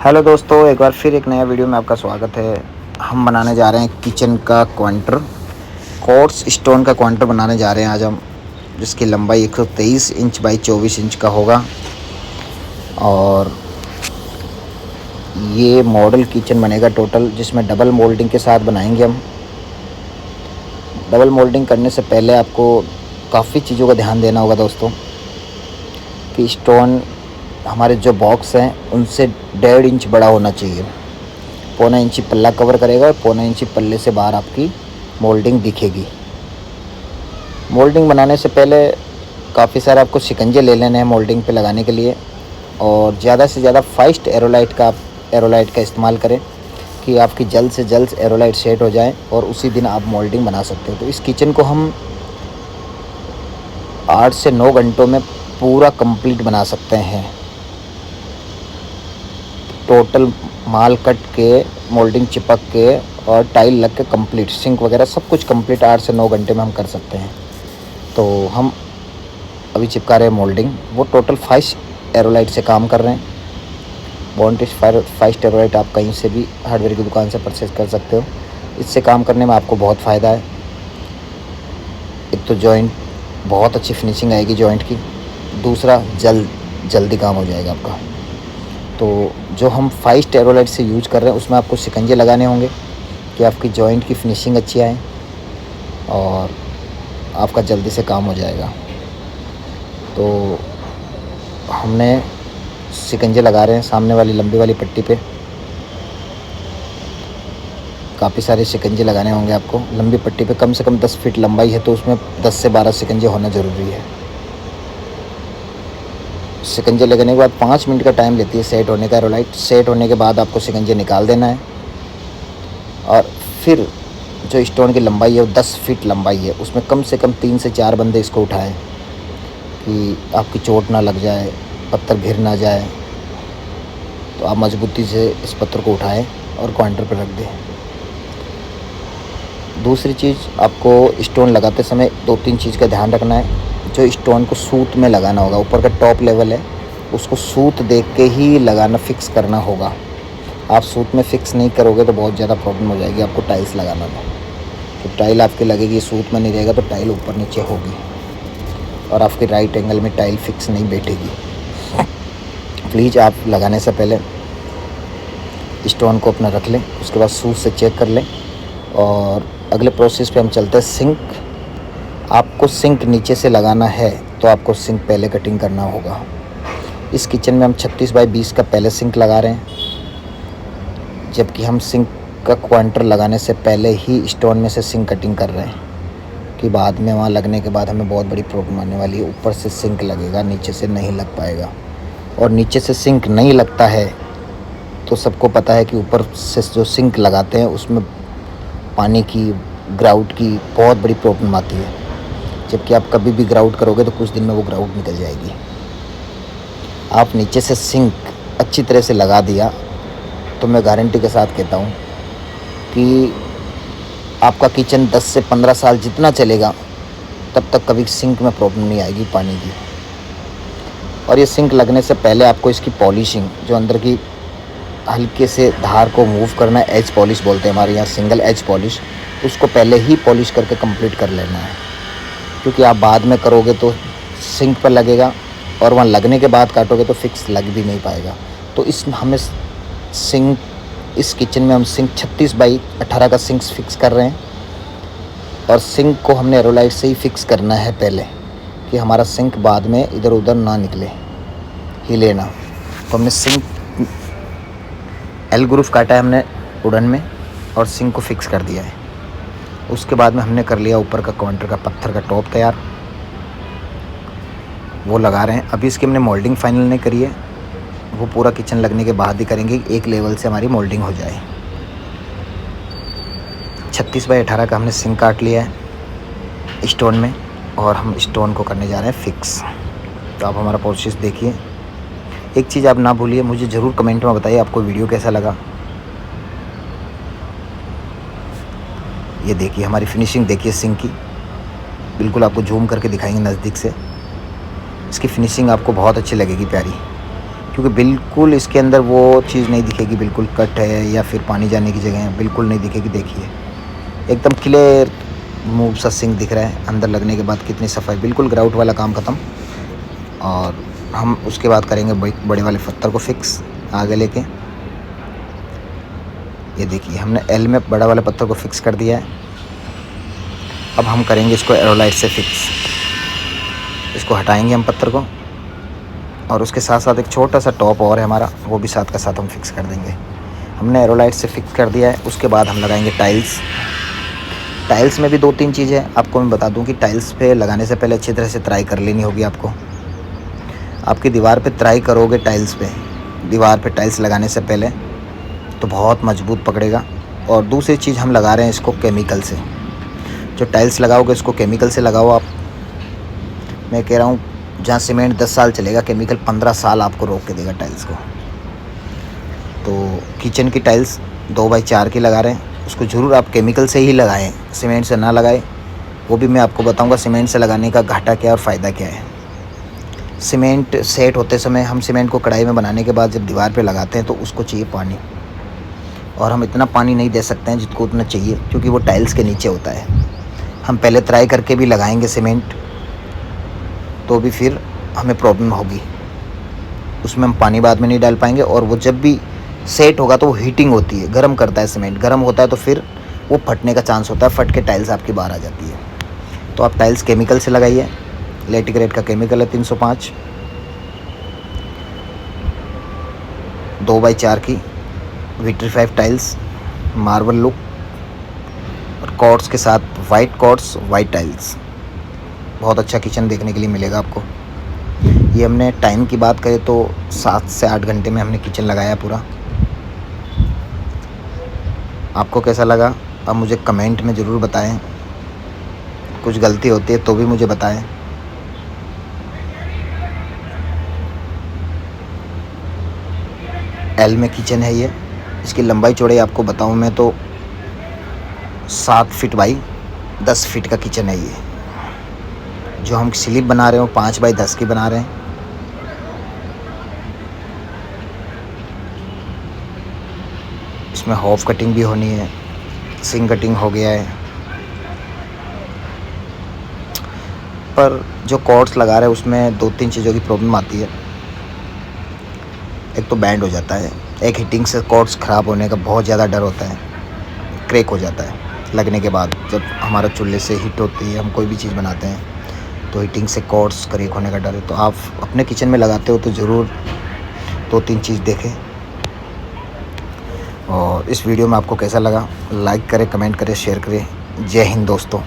Hello दोस्तों, एक बार फिर एक नया वीडियो में आपका स्वागत है। हम बनाने जा रहे हैं किचन का क्वांटर, क्वार्ट्ज स्टोन का क्वांटर बनाने जा रहे हैं आज हम, जिसकी लंबाई 123 इंच बाई 24 इंच का होगा। और ये मॉडल किचन बनेगा टोटल, जिसमें डबल मोल्डिंग के साथ बनाएंगे हम। डबल मोल्डिंग करने से पहले आपको काफ़ी चीज़ों का ध्यान देना होगा दोस्तों, कि स्टोन हमारे जो बॉक्स हैं उनसे 1.5 इंच बड़ा होना चाहिए। 1.25 इंची पल्ला कवर करेगा और 1.25 इंची पल्ले से बाहर आपकी मोल्डिंग दिखेगी। मोल्डिंग बनाने से पहले काफ़ी सारे आपको शिकंजे ले लेने हैं मोल्डिंग पे लगाने के लिए, और ज़्यादा से ज़्यादा फास्ट एरोलाइट का इस्तेमाल करें कि आपकी जल्द से जल्द एरोलाइट सेट हो जाए और उसी दिन आप मोल्डिंग बना सकते हो। तो इस किचन को हम 8 से 9 घंटों में पूरा कंप्लीट बना सकते हैं। टोटल माल कट के, मोल्डिंग चिपक के और टाइल लग के कंप्लीट, सिंक वगैरह सब कुछ कंप्लीट 8 से 9 घंटे में हम कर सकते हैं। तो हम अभी चिपका रहे हैं मोल्डिंग, वो टोटल 5 एरोलाइट से काम कर रहे हैं। बॉन्टिश 5 एरोलाइट आप कहीं से भी हार्डवेयर की दुकान से परचेज कर सकते हो। इससे काम करने में आपको बहुत फ़ायदा है। एक तो जॉइंट बहुत अच्छी फिनिशिंग आएगी जॉइंट की, दूसरा जल्दी काम हो जाएगा आपका। तो जो हम 5 एरोलाइट से यूज कर रहे हैं उसमें आपको शिकंजे लगाने होंगे कि आपकी जॉइंट की फिनिशिंग अच्छी आए और आपका जल्दी से काम हो जाएगा। तो हमने शिकंजे लगा रहे हैं सामने वाली लंबी वाली पट्टी पे। काफ़ी सारे शिकंजे लगाने होंगे आपको लंबी पट्टी पे। कम से कम 10 फीट लंबाई है तो उसमें 10 से 12 शिकंजे होना ज़रूरी है। शिकंजे लगाने के बाद 5 मिनट का टाइम लेती है सेट होने का। एरोलाइट सेट होने के बाद आपको शिकंजे निकाल देना है, और फिर जो स्टोन की लंबाई है वो 10 फीट लंबाई है, उसमें कम से कम 3 से 4 बंदे इसको उठाएं कि आपकी चोट ना लग जाए, पत्थर गिर ना जाए। तो आप मजबूती से इस पत्थर को उठाएं और क्वांटर पर रख दें। दूसरी चीज़, आपको स्टोन लगाते समय 2-3 चीज़ का ध्यान रखना है। जो स्टोन को सूत में लगाना होगा, ऊपर का टॉप लेवल है उसको सूत देख के ही लगाना, फिक्स करना होगा। आप सूत में फिक्स नहीं करोगे तो बहुत ज़्यादा प्रॉब्लम हो जाएगी आपको टाइल्स लगाना में। तो टाइल आपकी लगेगी, सूत में नहीं रहेगा तो टाइल ऊपर नीचे होगी और आपके राइट एंगल में टाइल फिक्स नहीं बैठेगी। प्लीज़ आप लगाने से पहले स्टोन को अपना रख लें, उसके बाद सूत से चेक कर लें। और अगले प्रोसेस पे हम चलते हैं। सिंक, आपको सिंक नीचे से लगाना है तो आपको सिंक पहले कटिंग करना होगा। इस किचन में हम 36 बाई 20 का पहले सिंक लगा रहे हैं, जबकि हम सिंक का क्वांटर लगाने से पहले ही स्टोन में से सिंक कटिंग कर रहे हैं, कि बाद में वहाँ लगने के बाद हमें बहुत बड़ी प्रॉब्लम आने वाली है। ऊपर से सिंक लगेगा, नीचे से नहीं लग पाएगा। और नीचे से सिंक नहीं लगता है तो सबको पता है कि ऊपर से जो सिंक लगाते हैं उसमें पानी की, ग्राउट की बहुत बड़ी प्रॉब्लम आती है। जबकि आप कभी भी ग्राउट करोगे तो कुछ दिन में वो ग्राउट निकल जाएगी। आप नीचे से सिंक अच्छी तरह से लगा दिया तो मैं गारंटी के साथ कहता हूँ कि आपका किचन 10 से 15 साल जितना चलेगा तब तक कभी सिंक में प्रॉब्लम नहीं आएगी पानी की। और ये सिंक लगने से पहले आपको इसकी पॉलिशिंग, जो अंदर की हल्के से धार को मूव करना है, एज पॉलिश बोलते हैं हमारे यहाँ, सिंगल एज पॉलिश, उसको पहले ही पॉलिश करके कंप्लीट कर लेना है। क्योंकि आप बाद में करोगे तो सिंक पर लगेगा और वहाँ लगने के बाद काटोगे तो फिक्स लग भी नहीं पाएगा। तो इस किचन में हम सिंक 36 बाई 18 का सिंक फिक्स कर रहे हैं। और सिंक को हमने एरोलाइट से ही फिक्स करना है पहले, कि हमारा सिंक बाद में इधर उधर ना निकले, हिले ना। तो हमने सिंक एल ग्रूव काटा है हमने वुडन में और सिंक को फिक्स कर दिया है। उसके बाद में हमने कर लिया ऊपर का काउंटर का पत्थर का टॉप तैयार, वो लगा रहे हैं। अभी इसकी हमने मोल्डिंग फाइनल नहीं करी है, वो पूरा किचन लगने के बाद ही करेंगे, एक लेवल से हमारी मोल्डिंग हो जाए। 36 बाई 18 का हमने सिंक काट लिया है स्टोन में, और हम स्टोन को करने जा रहे हैं फिक्स। तो आप हमारा प्रोसेस देखिए। एक चीज़ आप ना भूलिए, मुझे ज़रूर कमेंट में बताइए आपको वीडियो कैसा लगा। ये देखिए हमारी फिनिशिंग, देखिए सिंक की, बिल्कुल आपको जूम करके दिखाएंगे नज़दीक से। इसकी फिनिशिंग आपको बहुत अच्छी लगेगी, प्यारी। क्योंकि बिल्कुल इसके अंदर वो चीज़ नहीं दिखेगी, बिल्कुल कट है या फिर पानी जाने की जगह है, बिल्कुल नहीं दिखेगी। देखिए एकदम क्लियर मूव सा सिंक दिख रहा है। अंदर लगने के बाद कितनी सफाई, बिल्कुल ग्राउट वाला काम ख़त्म। और हम उसके बाद करेंगे बड़े वाले पत्थर को फिक्स आगे लेके। ये देखिए हमने एल में बड़ा वाला पत्थर को फिक्स कर दिया है। अब हम करेंगे इसको एरोलाइट से फिक्स। इसको हटाएंगे हम पत्थर को, और उसके साथ साथ एक छोटा सा टॉप और है हमारा, वो भी साथ का साथ हम फिक्स कर देंगे। हमने एरोलाइट से फिक्स कर दिया है। उसके बाद हम लगाएंगे टाइल्स। टाइल्स में भी 2-3 चीज़ें आपको मैं बता दूं कि टाइल्स पे लगाने से पहले अच्छी तरह से तराई कर लेनी होगी आपको। आपकी दीवार पे तराई करोगे टाइल्स पे, दीवार पे टाइल्स लगाने से पहले, तो बहुत मजबूत पकड़ेगा। और दूसरी चीज़ हम लगा रहे हैं इसको केमिकल से। जो टाइल्स लगाओगे इसको केमिकल से लगाओ आप। मैं कह रहा हूँ जहाँ सीमेंट 10 साल चलेगा, केमिकल 15 साल आपको रोक के देगा टाइल्स को। तो किचन की टाइल्स 2x4 की लगा रहे हैं, उसको ज़रूर आप केमिकल से ही लगाएं, सीमेंट से ना लगाएं। वो भी मैं आपको बताऊंगा सीमेंट से लगाने का घाटा क्या है और फ़ायदा क्या है। सीमेंट सेट होते समय हम सीमेंट को कढ़ाई में बनाने के बाद जब दीवार पे लगाते हैं तो उसको चाहिए पानी, और हम इतना पानी नहीं दे सकते हैं जितको उतना चाहिए, क्योंकि वो टाइल्स के नीचे होता है। हम पहले ट्राई करके भी लगाएंगे सीमेंट तो भी फिर हमें प्रॉब्लम होगी, उसमें हम पानी बाद में नहीं डाल पाएंगे। और वो जब भी सेट होगा तो वो हीटिंग होती है, गर्म करता है सीमेंट, गर्म होता है तो फिर वो फटने का चांस होता है, फट के टाइल्स आपकी बाहर आ जाती है। तो आप टाइल्स केमिकल से लगाइए। लेटिग्रेट का केमिकल है 305, 2x4 की विट्रीफाइव टाइल्स, मार्बल लुक और कॉर्ड्स के साथ वाइट कॉर्ड्स, वाइट टाइल्स। बहुत अच्छा किचन देखने के लिए मिलेगा आपको। ये हमने टाइम की बात करें तो 7 से 8 घंटे में हमने किचन लगाया पूरा। आपको कैसा लगा अब मुझे कमेंट में ज़रूर बताएं। कुछ गलती होती है तो भी मुझे बताएं। एल में किचन है ये। इसकी लंबाई चौड़ाई आपको बताऊं मैं तो 7 फीट बाई 10 फीट का किचन है ये। जो हम स्लिप बना रहे हो 5x10 की बना रहे हैं। इसमें हॉफ कटिंग भी होनी है, सिंग कटिंग हो गया है, पर जो कॉर्ड्स लगा रहे हैं उसमें 2-3 चीज़ों की प्रॉब्लम आती है। एक तो बैंड हो जाता है, एक हीटिंग से कॉर्ड्स ख़राब होने का बहुत ज़्यादा डर होता है, क्रैक हो जाता है लगने के बाद। जब हमारा चूल्हे से हीट होती है, हम कोई भी चीज़ बनाते हैं तो हीटिंग से कॉर्ड्स क्रैक होने का डर है। तो आप अपने किचन में लगाते हो तो ज़रूर 2-3 चीज़ देखें। और इस वीडियो में आपको कैसा लगा लाइक करें, कमेंट करें, शेयर करें। जय हिंद दोस्तों।